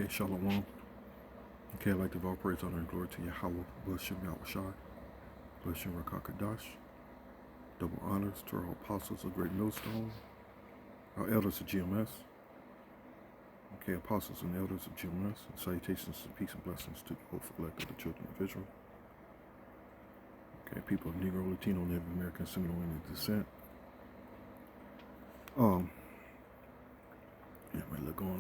Okay, Shalom. Okay, I'd like to give all praise, honor, and glory to Yahweh, Bashem Yahushai, Bashem Rakakadash. Double honors to our apostles of Great Millstone, our elders of GMS. Okay, apostles and elders of GMS. And salutations and peace and blessings to the hopeful elect of the children of Israel. Okay, people of Negro, Latino, Native American, Seminole Indian descent. Yeah,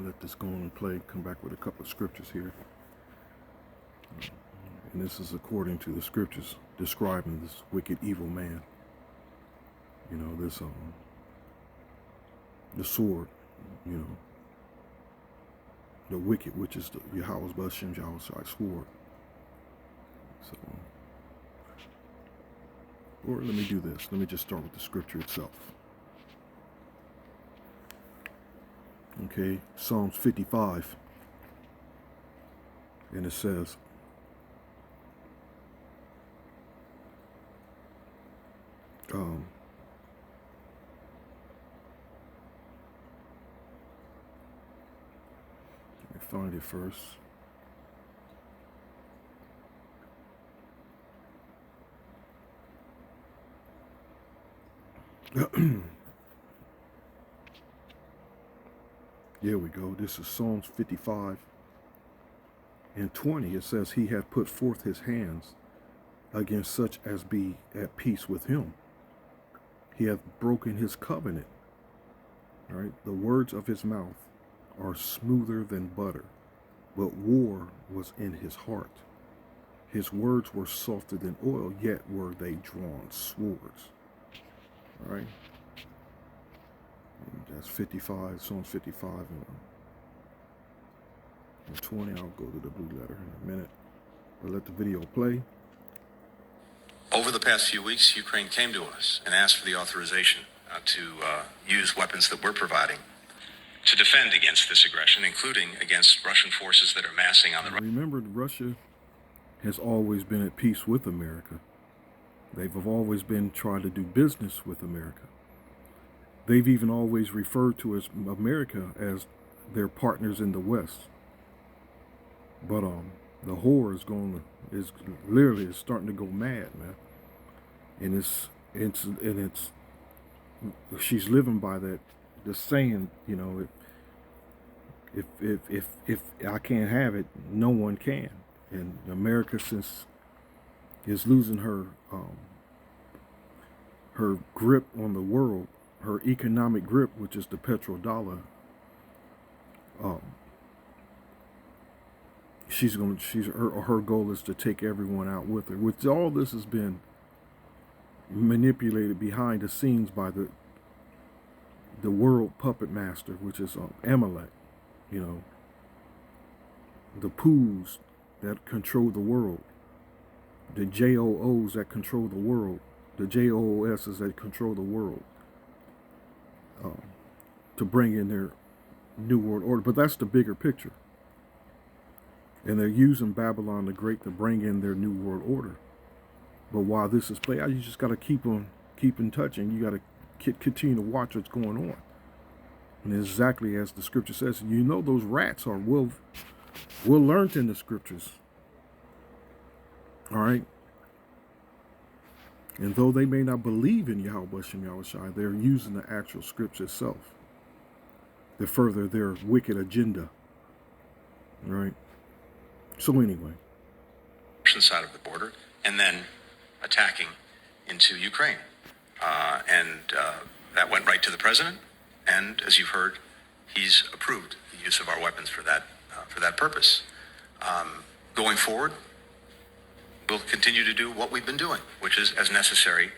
let this go on and play. Come back with a couple of scriptures here. And this is according to the scriptures describing this wicked, evil man. You know, this the sword, you know, the wicked, which is the Yahweh's Bashem Yahushai sword. So, or let me do this. Let me just start with the scripture itself. Okay, Psalms 55, and it says, let me find it first. There we go. This is Psalms 55 and 20. It says, he hath put forth his hands against such as be at peace with him. He hath broken his covenant. All right. The words of his mouth are smoother than butter, but war was in his heart. His words were softer than oil, yet were they drawn swords. All right. That's 55, Psalms 55 and 20. I'll go to the blue letter in a minute. But let the video play. Over the past few weeks, Ukraine came to us and asked for the authorization to use weapons that we're providing to defend against this aggression, including against Russian forces that are massing on the... Remember, Russia has always been at peace with America. They've always been trying to do business with America. They've even always referred to as America as their partners in the West. But the whore is literally starting to go mad, man. And it's she's living by that, the saying, you know, if I can't have it, no one can. And America, since is losing her grip on the world, her economic grip, which is the petrodollar, her goal is to take everyone out with her. Which all this has been manipulated behind the scenes by the world puppet master, which is Amalek. You know, the Poos that control the world, the JOOs that control the world, the JOOSs that control the world. To bring in their new world order. But that's the bigger picture. And they're using Babylon the Great to bring in their new world order. But while this is playing out, you just got to keep in touch, and you got to continue to watch what's going on. And exactly as the scripture says, you know, those rats are well learned in the scriptures. All right. And though they may not believe in Yahweh Bashem Yahushai, they're using the actual scripture itself to further their wicked agenda. All right. So anyway, Russian side of the border, and then attacking into Ukraine, and that went right to the president. And as you've heard, he's approved the use of our weapons for that purpose. Going forward, we'll continue to do what we've been doing, which is, as necessary,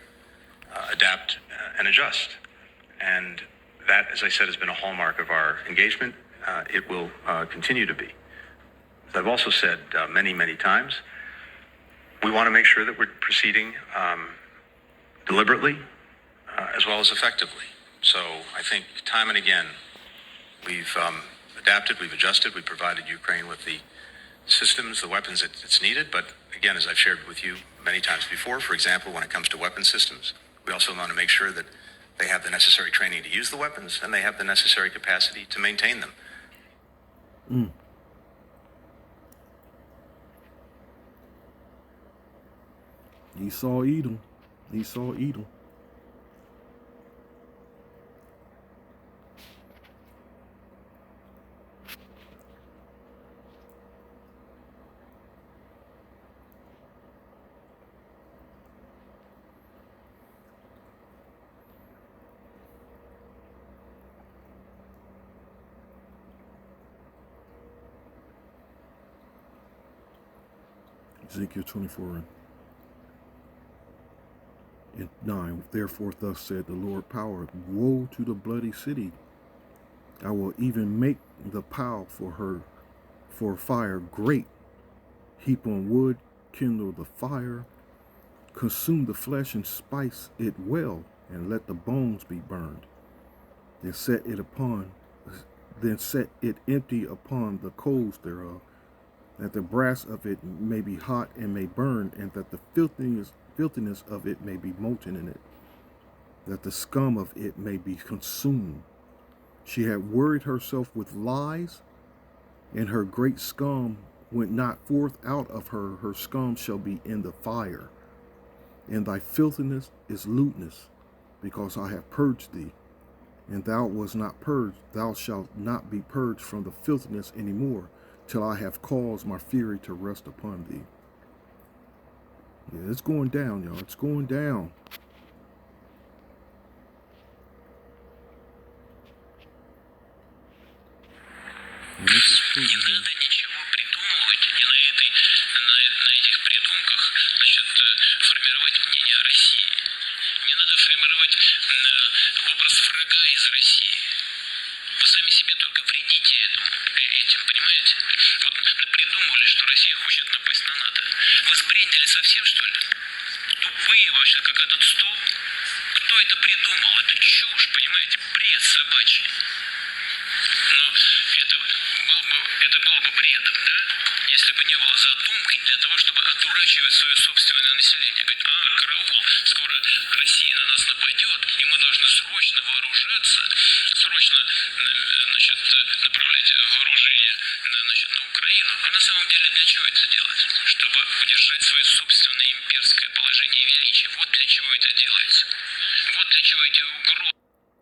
adapt and adjust. And that, as I said, has been a hallmark of our engagement. It will continue to be. As I've also said many, many times, we want to make sure that we're proceeding deliberately as well as effectively. So I think time and again, we've adapted, we've adjusted, we've provided Ukraine with the systems, the weapons it's needed. But again, as I've shared with you many times before, for example, when it comes to weapon systems, we also want to make sure that they have the necessary training to use the weapons and they have the necessary capacity to maintain them. Esau Edom. Esau Edom. Ezekiel 24 and 9. Therefore thus said the Lord power, woe to the bloody city. I will even make the pile for her for fire great. Heap on wood, kindle the fire, consume the flesh and spice it well, and let the bones be burned. Then set it empty upon the coals thereof, that the brass of it may be hot and may burn, and that the filthiness of it may be molten in it, that the scum of it may be consumed. She had worried herself with lies, and her great scum went not forth out of her. Her scum shall be in the fire. And thy filthiness is lewdness, because I have purged thee. And thou was not purged, thou shalt not be purged from the filthiness any more, till I have caused my fury to rest upon thee. Yeah, it's going down, y'all. It's going down. And this is Putin here.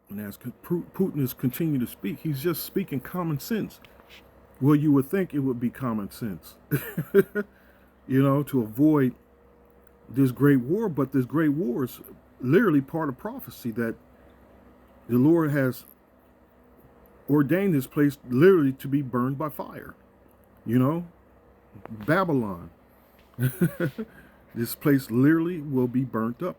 And as Putin is continuing to speak, he's just speaking common sense. Well, you would think it would be common sense, you know, to avoid this great war. But this great war is literally part of prophecy that the Lord has ordained this place literally to be burned by fire. You know, Babylon. This place literally will be burnt up.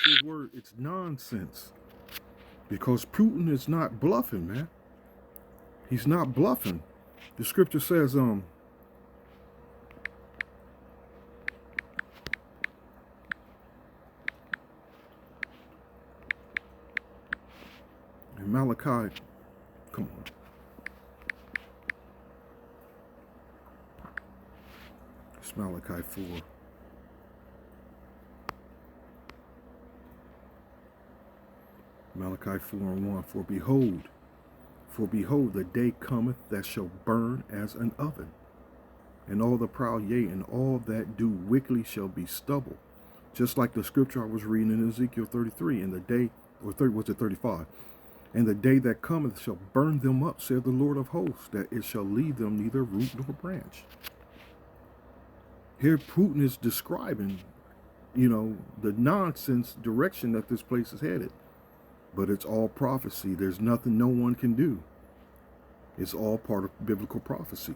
His word, it's nonsense. Because Putin is not bluffing, man. He's not bluffing. The scripture says, in Malachi, come on. It's Malachi 4. Malachi 4:1, for behold, the day cometh that shall burn as an oven, and all the proud, yea, and all that do wickedly shall be stubble. Just like the scripture I was reading in Ezekiel 33, and the day, or 30, was it 35? And the day that cometh shall burn them up, said the Lord of hosts, that it shall leave them neither root nor branch. Here Putin is describing, you know, the nonsense direction that this place is headed. But it's all prophecy. There's nothing no one can do. It's all part of biblical prophecy.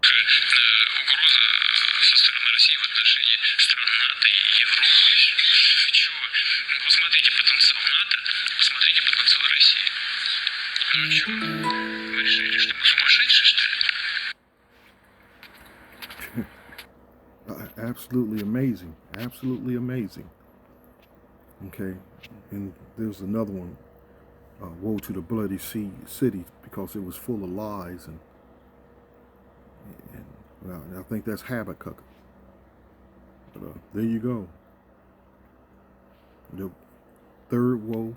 Угроза со стороны России в отношении стран НАТО и Европы. Вы чего? Посмотрите потенциал НАТО, посмотрите потенциал России. Ну чё? Вы решили, что мы сумасшедшие, что ли? Absolutely amazing. Absolutely amazing. Okay. And there's another one. Woe to the bloody city, because it was full of lies. And well, I think that's Habakkuk. But there you go. The third woe.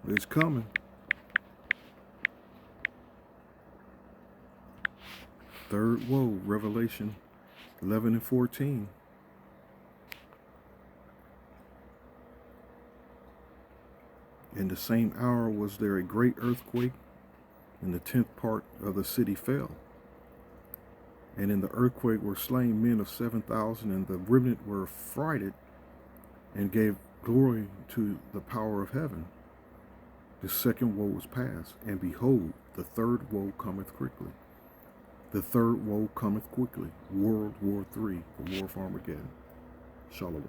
It's coming. Third woe, Revelation 11 and 14. In the same hour was there a great earthquake, and the 10th part of the city fell. And in the earthquake were slain men of 7,000, and the remnant were frighted, and gave glory to the power of heaven. The second woe was past, and behold, the third woe cometh quickly. The third woe cometh quickly. World War III, the War of Armageddon. Shalom.